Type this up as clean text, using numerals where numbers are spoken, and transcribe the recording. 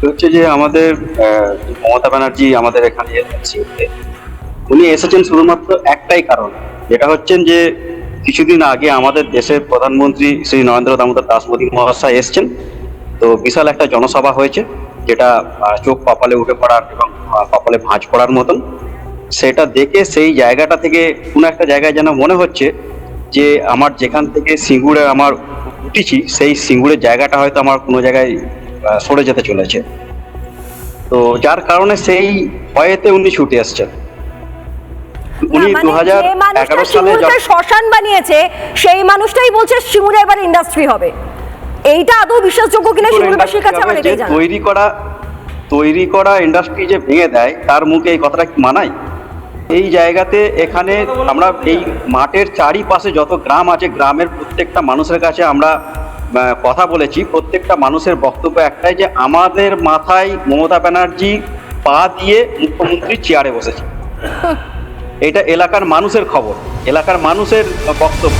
হচ্ছে যে আমাদের মমতা ব্যানার্জি আমাদের এখানে এসেছেন। উনি এসেছেন শুধুমাত্র একটাই কারণ, যেটা হচ্ছেন যে কিছুদিন আগে আমাদের দেশের প্রধানমন্ত্রী শ্রী নরেন্দ্র দামোদর দাস মোদী মহাশয় এসেছেন। তো বিশাল একটা জনসভা হয়েছে, যেটা চোখ কপালে উঠে পড়ার এবং কপালে ভাঁজ পড়ার মতন। সেটা দেখে সেই জায়গাটা থেকে কোনো একটা জায়গায় যেন মনে হচ্ছে যে আমার যেখান থেকে সিঙ্গুরে আমার উঠেছি, সেই সিঙ্গুরের জায়গাটা হয়তো আমার কোনো জায়গায় সরে যেতে চলেছে। তো যার কারণে সেই ভয়েতে উনি ছুটে আসছেন। উনি না, মানে যে মানুষটা 2011 সালে সিঙ্গুরকে শ্মশান বানিয়েছে সেই মানুষটাই বলছে সিঙ্গুরে এবার ইন্ডাস্ট্রি হবে। এইটা আদৌ বিশ্বাসযোগ্য কিনা সিঙ্গুরবাসীর কাছে আমার এটাই জানা। তৈরি করা ইন্ডাস্ট্রি যে ভেঙে দেয়, তার মুখে এই কথাটা কি মানায়? এই জায়গাতে এখানে আমরা এই মাঠের চারিপাশে যত গ্রাম আছে, গ্রামের প্রত্যেকটা মানুষের কাছে আমরা কথা বলেছি। প্রত্যেকটা মানুষের বক্তব্য একটাই, যে আমাদের মাথায় মমতা ব্যানার্জি পা দিয়ে মুখ্যমন্ত্রী চেয়ারে বসেছে। এটা এলাকার মানুষের খবর, এলাকার মানুষের বক্তব্য।